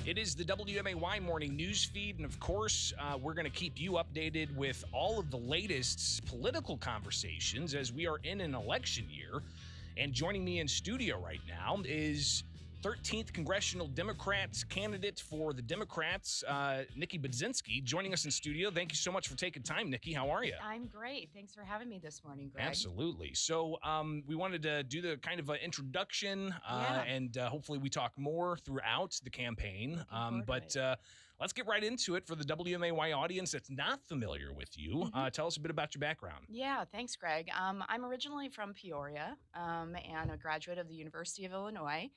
It is the WMAY morning news feed, and of course, we're going to keep you updated with all of the latest political conversations as we are in an election year. And joining me in studio right now is 13th Congressional Democrats candidate for the Democrats, Nikki Budzinski, joining us in studio. Thank you so much for taking time, Nikki. How are you? I'm great. Thanks for having me this morning, Greg. Absolutely. So we wanted to do the kind of introduction, and hopefully we talk more throughout the campaign. Let's get right into it for the WMAY audience that's not familiar with you. Tell us a bit about your background. Yeah, thanks, Greg. I'm originally from Peoria and a graduate of the University of Illinois.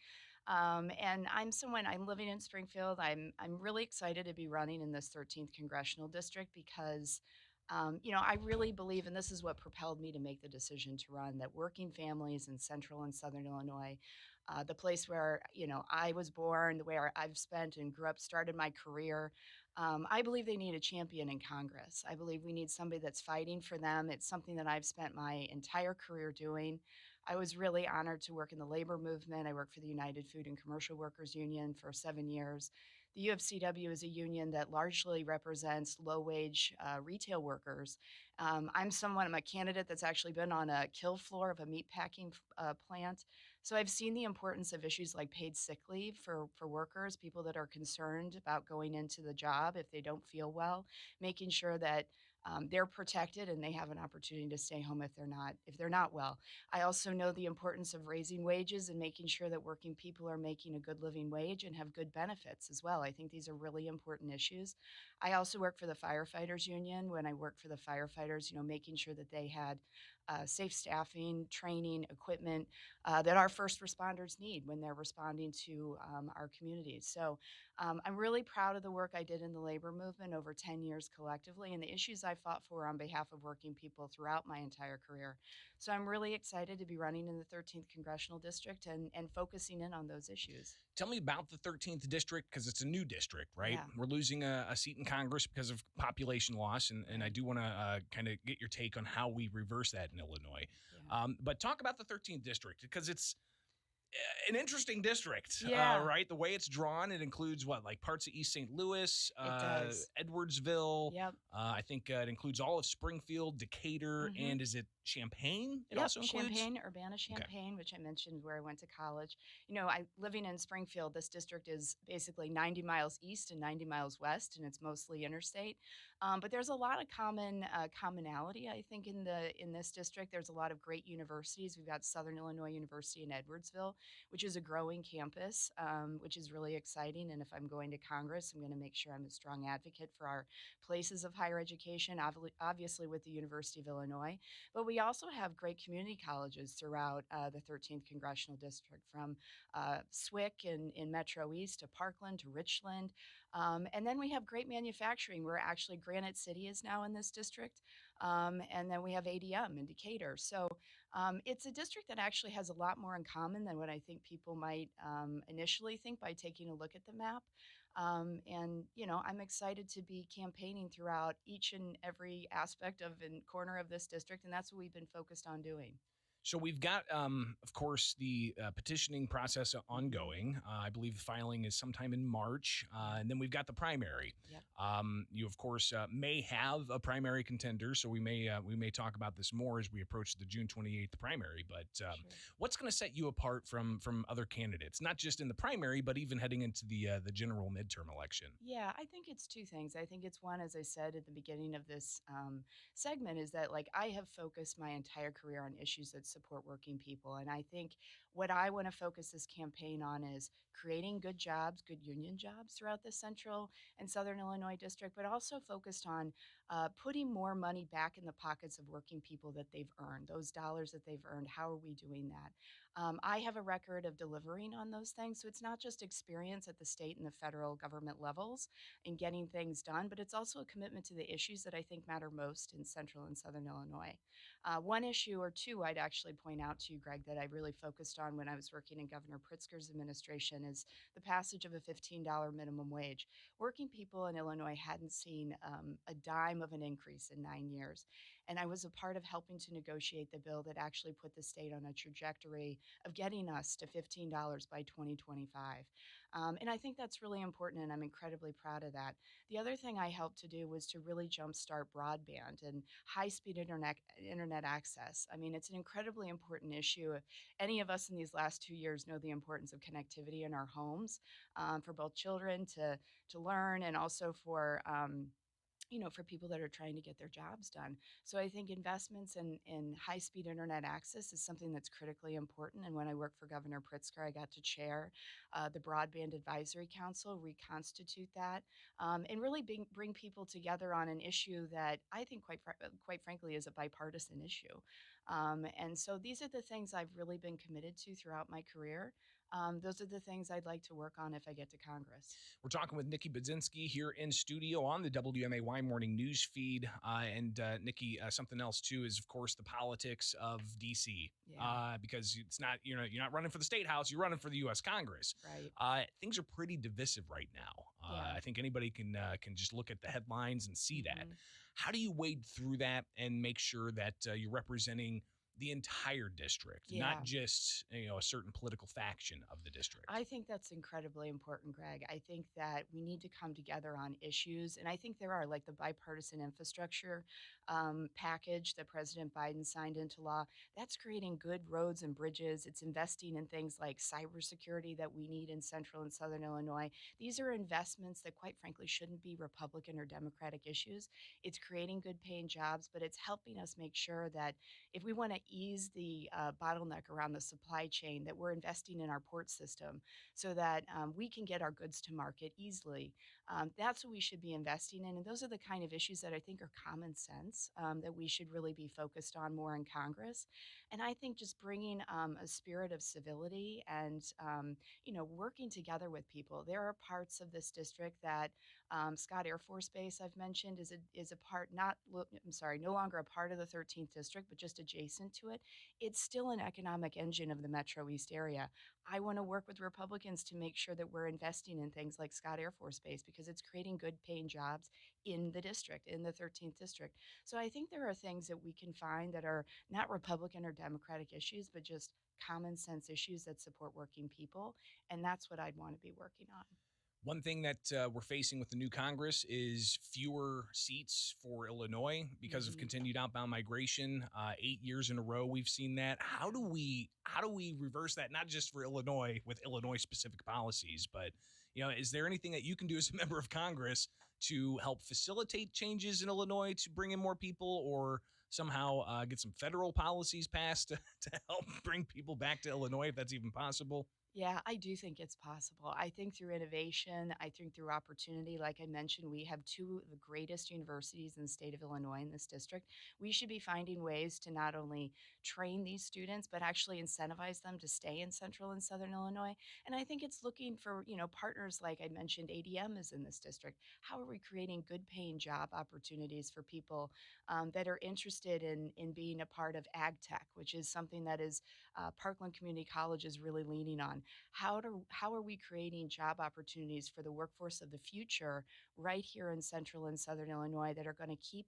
And I'm living in Springfield. I'm really excited to be running in this 13th congressional district because, I really believe, and this is what propelled me to make the decision to run, that working families in central and southern Illinois, the place where, I was born, where I've spent and grew up, started my career, I believe they need a champion in Congress. I believe we need somebody that's fighting for them. It's something that I've spent my entire career doing. I was really honored to work in the labor movement. I worked for the United Food and Commercial Workers Union for 7 years. The UFCW is a union that largely represents low-wage retail workers. I'm a candidate that's actually been on a kill floor of a meatpacking plant. So I've seen the importance of issues like paid sick leave for workers, people that are concerned about going into the job if they don't feel well, making sure that they're protected and they have an opportunity to stay home if they're not well. I also know the importance of raising wages and making sure that working people are making a good living wage and have good benefits as well. I think these are really important issues. I also work for the firefighters union. When I worked for the firefighters, making sure that they had safe staffing, training, equipment that our first responders need when they're responding to our communities. So I'm really proud of the work I did in the labor movement over 10 years collectively and the issues I fought for on behalf of working people throughout my entire career. So I'm really excited to be running in the 13th Congressional District and focusing in on those issues. Tell me about the 13th district, because it's a new district, right? Yeah. We're losing a seat in Congress because of population loss, and I do want to kind of get your take on how we reverse that in Illinois. Yeah. But talk about the 13th district, because it's an interesting district, Yeah. right? The way it's drawn, it includes parts of East St. Louis, It does. Edwardsville. Yep. I think it includes all of Springfield, Decatur, and is it Champaign? It Yep, also includes Champaign, Urbana-Champaign, which I mentioned where I went to college. Living in Springfield, this district is basically 90 miles east and 90 miles west, and it's mostly interstate. But there's a lot of commonality, I think, in this district. There's a lot of great universities. We've got Southern Illinois University in Edwardsville, which is a growing campus, which is really exciting. And if I'm going to Congress, I'm going to make sure I'm a strong advocate for our places of higher education, obviously with the University of Illinois. But we also have great community colleges throughout the 13th Congressional District, from SWIC in Metro East to Parkland to Richland. And then we have great manufacturing, where actually Granite City is now in this district. And then we have ADM in Decatur. So it's a district that actually has a lot more in common than what I think people might initially think by taking a look at the map. I'm excited to be campaigning throughout each and every aspect and corner of this district, and that's what we've been focused on doing. So we've got, of course, the petitioning process ongoing. I believe the filing is sometime in March, and then we've got the primary. Yep. You, of course, may have a primary contender, so we may talk about this more as we approach the June 28th primary. But Sure. What's going to set you apart from other candidates, not just in the primary, but even heading into the general midterm election? Yeah, I think it's two things. I think it's one, as I said at the beginning of this segment, is that I have focused my entire career on issues that support working people. And I think what I want to focus this campaign on is creating good jobs, good union jobs throughout the central and southern Illinois district, but also focused on putting more money back in the pockets of working people that they've earned, those dollars that they've earned. How are we doing that? I have a record of delivering on those things. So it's not just experience at the state and the federal government levels in getting things done, but it's also a commitment to the issues that I think matter most in central and southern Illinois. One issue or two I'd actually point out to you, Greg, that I really focused on when I was working in Governor Pritzker's administration is the passage of a $15 minimum wage. Working people in Illinois hadn't seen a dime of an increase in 9 years. And I was a part of helping to negotiate the bill that actually put the state on a trajectory of getting us to $15 by 2025. And I think that's really important, and I'm incredibly proud of that. The other thing I helped to do was to really jumpstart broadband and high-speed internet access. I mean, it's an incredibly important issue. If any of us in these last 2 years know the importance of connectivity in our homes, for both children to learn and also for for people that are trying to get their jobs done. So I think investments in high speed internet access is something that's critically important. And when I worked for Governor Pritzker, I got to chair the Broadband Advisory Council, reconstitute that, and really bring people together on an issue that I think, quite frankly, is a bipartisan issue. And so these are the things I've really been committed to throughout my career. Those are the things I'd like to work on if I get to Congress. We're talking with Nikki Budzinski here in studio on the WMAY morning news feed. And Nikki, something else too is, of course, the politics of DC. Yeah. Because it's not, you're not running for the state house, you're running for the U.S. Congress. Right. Things are pretty divisive right now. Yeah. I think anybody can just look at the headlines and see that. Mhm. How do you wade through that and make sure that you're representing the entire district, Yeah. not just a certain political faction of the district? I think that's incredibly important, Greg. I think that we need to come together on issues, and I think there are, like the bipartisan infrastructure package that President Biden signed into law. That's creating good roads and bridges. It's investing in things like cybersecurity that we need in central and southern Illinois. These are investments that, quite frankly, shouldn't be Republican or Democratic issues. It's creating good paying jobs, but it's helping us make sure that if we want to ease the bottleneck around the supply chain, that we're investing in our port system so that we can get our goods to market easily. That's what we should be investing in. And those are the kind of issues that I think are common sense, that we should really be focused on more in Congress. And I think just bringing a spirit of civility and, working together with people. There are parts of this district that Scott Air Force Base, I've mentioned, is a part, I'm sorry, no longer a part of the 13th district, but just adjacent to it. It's still an economic engine of the Metro East area. I want to work with Republicans to make sure that we're investing in things like Scott Air Force Base because it's creating good paying jobs in the district, in the 13th district. So I think there are things that we can find that are not Republican or Democratic issues, but just common sense issues that support working people. And that's what I'd want to be working on. One thing that we're facing with the new Congress is fewer seats for Illinois because of Mhm. continued outbound migration. 8 years in a row, we've seen that. How do we reverse that? Not just for Illinois with Illinois specific policies, but is there anything that you can do as a member of Congress to help facilitate changes in Illinois to bring in more people, or somehow get some federal policies passed to help bring people back to Illinois, if that's even possible? Yeah, I do think it's possible. I think through innovation, I think through opportunity, like I mentioned, we have two of the greatest universities in the state of Illinois in this district. We should be finding ways to not only train these students, but actually incentivize them to stay in central and southern Illinois. And I think it's looking for, partners like I mentioned, ADM is in this district. How are we creating good paying job opportunities for people that are interested in being a part of ag tech, which is something that is Parkland Community College is really leaning on. How are we creating job opportunities for the workforce of the future right here in central and southern Illinois that are going to keep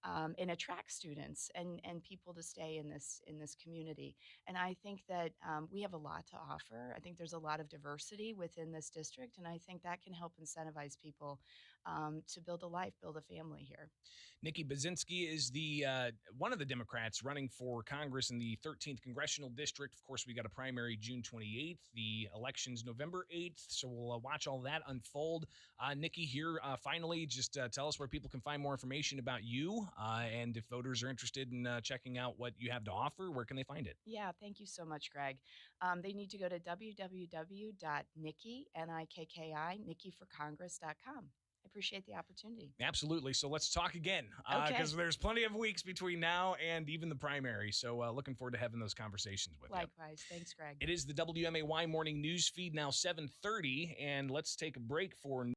and attract students and people to stay in this community? And I think that we have a lot to offer. I think there's a lot of diversity within this district, and I think that can help incentivize people to build a life, build a family here. Nikki Budzinski is the one of the Democrats running for Congress in the 13th Congressional District. Of course, we got a primary June 28th. The election's November 8th, so we'll watch all that unfold. Nikki, here, finally, just tell us where people can find more information about you, and if voters are interested in checking out what you have to offer, where can they find it? Yeah, thank you so much, Greg. They need to go to www.nikki, Nikki, nikkiforcongress.com. I appreciate the opportunity. Absolutely. So let's talk again, Okay. because there's plenty of weeks between now and even the primary. So looking forward to having those conversations with you. Likewise. Thanks, Greg. It is the WMAY morning news feed, now 7:30, and let's take a break for